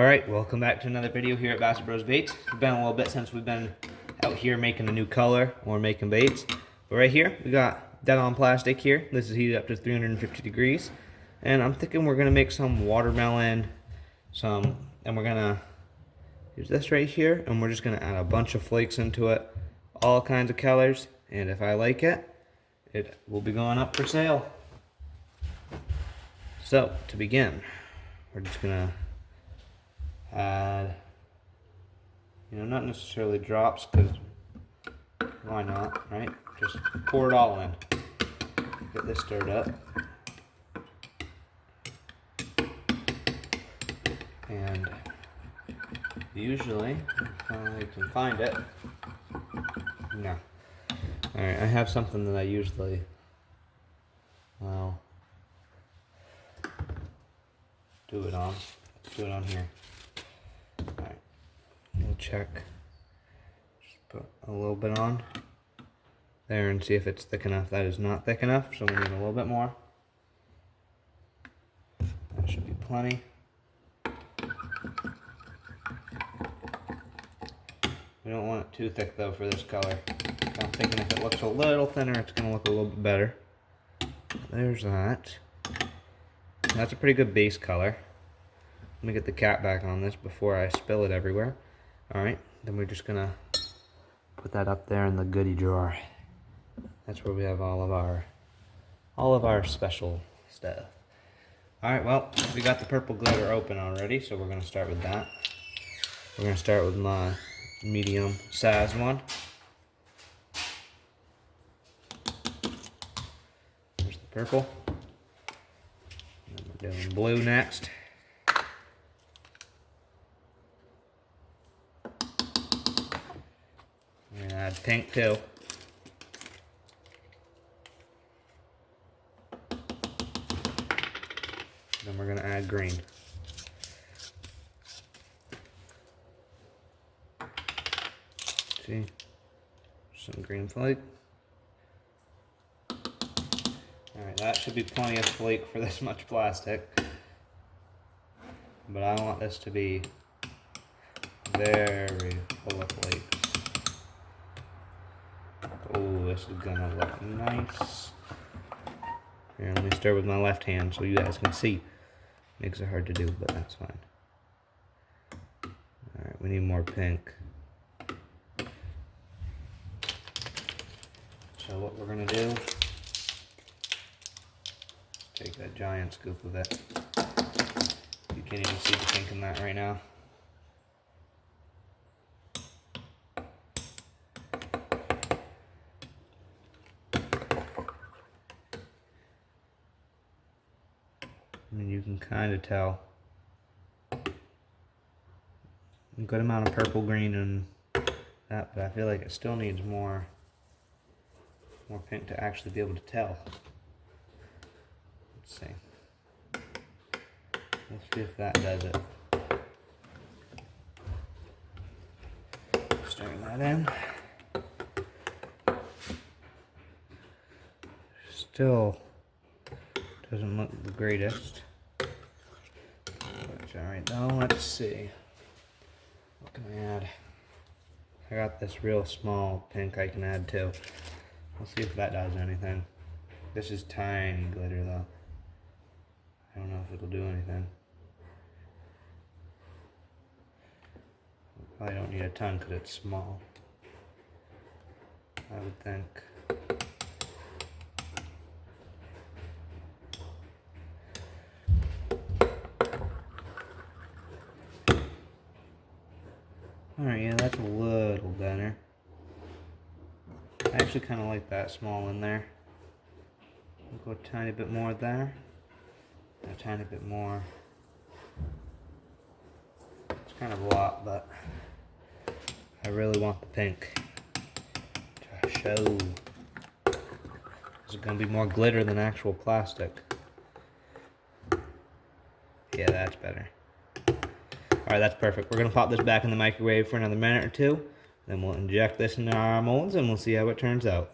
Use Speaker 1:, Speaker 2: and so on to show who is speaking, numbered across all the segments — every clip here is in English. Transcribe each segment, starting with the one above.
Speaker 1: Alright, welcome back to another video here at Bass Bros Baits. It's been a little bit since we've been out here making a new color or making baits. But right here, we got dead on plastic here. This is heated up to 350 degrees. And I'm thinking we're gonna make some watermelon, and we're gonna use this right here, and we're just gonna add a bunch of flakes into it, all kinds of colors, and if I like it, it will be going up for sale. So, to begin, we're just gonna add, not necessarily drops, because why not, right? Just pour it all in. Get this stirred up. And usually, if I can find it, no. Alright, I have something that I usually, do it on. Let's do it on here. Alright, we'll check. Just put a little bit on there and see if it's thick enough. That is not thick enough, so we need a little bit more. That should be plenty. We don't want it too thick though for this color. I'm thinking if it looks a little thinner, it's going to look a little bit better. There's that. That's a pretty good base color. Let me get the cap back on this before I spill it everywhere. Alright, then we're just gonna put that up there in the goodie drawer. That's where we have all of our special stuff. Alright, well, we got the purple glitter open already, so we're gonna start with that. We're gonna start with my medium size one. There's the purple. And we're doing blue next. And add pink too. Then we're gonna add green. See, some green flake. Alright, that should be plenty of flake for this much plastic. But I want this to be very full of flakes. Oh, this is gonna look nice. Here, let me stir with my left hand so you guys can see. Makes it hard to do, but that's fine. Alright, we need more pink. So what we're gonna do, take that giant scoop of it. You can't even see the pink in that right now. I mean, you can kind of tell. A good amount of purple, green, and that, but I feel like it still needs more pink to actually be able to tell. Let's see. Let's see if that does it. Stirring that in. Still doesn't look the greatest. That's alright though. Let's see. What can I add? I got this real small pink I can add too. We'll see if that does anything. This is tiny glitter though. I don't know if it'll do anything. Probably don't need a ton because it's small, I would think. Alright, yeah, that's a little better. I actually kind of like that small in there. We'll go a tiny bit more there. A tiny bit more. It's kind of a lot, but I really want the pink to show. This is going to be more glitter than actual plastic. Yeah, that's better. Alright, that's perfect. We're going to pop this back in the microwave for another minute or two. Then we'll inject this into our molds and we'll see how it turns out.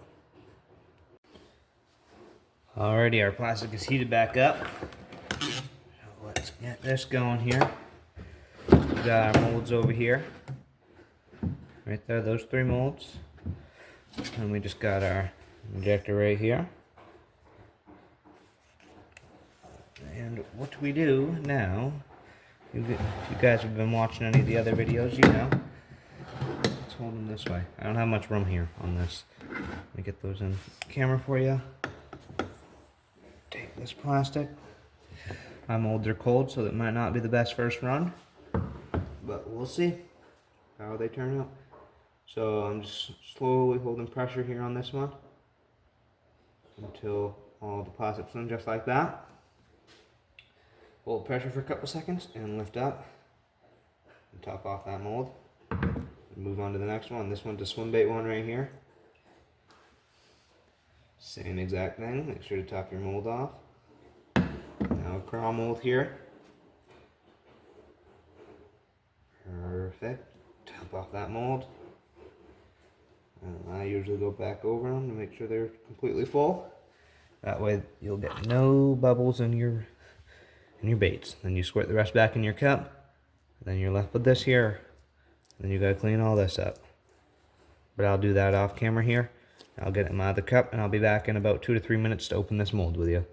Speaker 1: Alrighty, our plastic is heated back up. So let's get this going here. got our molds over here. Right there, those 3 molds. And we just got our injector right here. And what we do now, if you guys have been watching any of the other videos, you know. Let's hold them this way. I don't have much room here on this. Let me get those in camera for you. Take this plastic. My molds are cold, so that might not be the best first run. But we'll see how they turn out. So I'm just slowly holding pressure here on this one until all the plastic's in just like that. Hold pressure for a couple seconds and lift up and top off that mold. Move on to the next one. This one's a swim bait one right here. Same exact thing. Make sure to top your mold off. Now a crawl mold here. Perfect. Top off that mold. And I usually go back over them to make sure they're completely full. That way you'll get no bubbles in your baits. Then you squirt the rest back in your cup. Then you're left with this here. Then you gotta clean all this up. But I'll do that off camera here. I'll get it in my other cup and I'll be back in about 2 to 3 minutes to open this mold with you.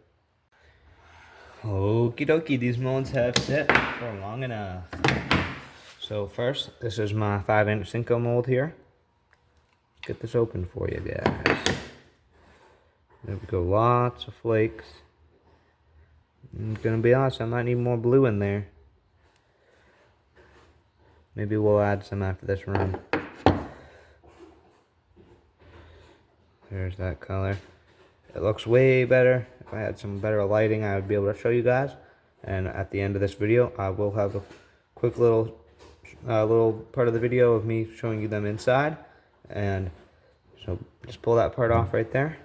Speaker 1: Okie dokie, these molds have set for long enough. So first, this is my 5-inch Cinco mold here. Get this open for you guys. There we go, lots of flakes. I'm gonna be honest, I might need more blue in there. Maybe we'll add some after this run. There's that color. It looks way better. If I had some better lighting, I would be able to show you guys. And at the end of this video, I will have a quick little part of the video of me showing you them inside. And so just pull that part off right there.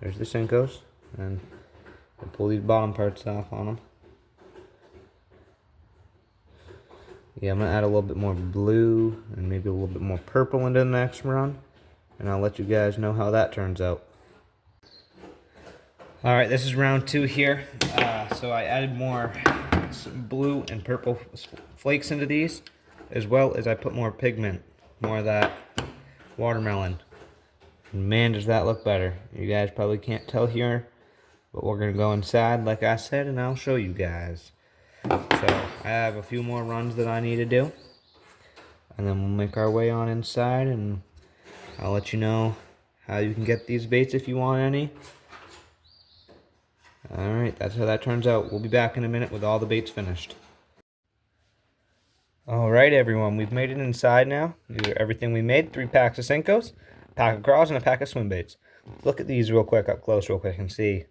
Speaker 1: There's the Cincos. And I'll pull these bottom parts off on them. Yeah, I'm going to add a little bit more blue and maybe a little bit more purple into the next run. And I'll let you guys know how that turns out. Alright, this is round 2 here. So I added more blue and purple flakes into these, as well as I put more pigment, more of that watermelon. And man, does that look better. You guys probably can't tell here, but we're going to go inside like I said, and I'll show you guys. So I have a few more runs that I need to do, and then we'll make our way on inside, and I'll let you know how you can get these baits if you want any. Alright, that's how that turns out. We'll be back in a minute with all the baits finished. Alright everyone, we've made it inside now. These are everything we made. 3 packs of Cincos, a pack of crawls, and a pack of swim baits. Look at these real quick, up close real quick and see.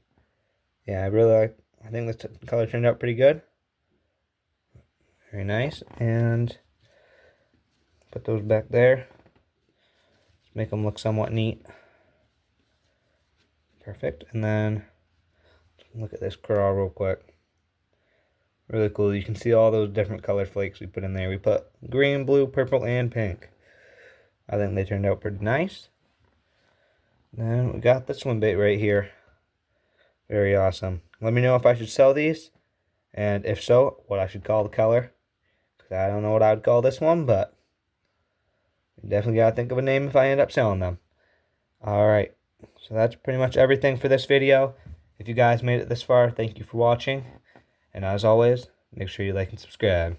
Speaker 1: Yeah, I think this color turned out pretty good. Very nice. And put those back there. Make them look somewhat neat. Perfect. And then look at this crawl real quick. Really cool. You can see all those different colored flakes we put in there. We put green, blue, purple, and pink. I think they turned out pretty nice. Then we got the swim bait right here. Very awesome. Let me know if I should sell these, and if so, what I should call the color. Because I don't know what I would call this one, but definitely got to think of a name if I end up selling them. Alright, so that's pretty much everything for this video. If you guys made it this far, thank you for watching. And as always, make sure you like and subscribe.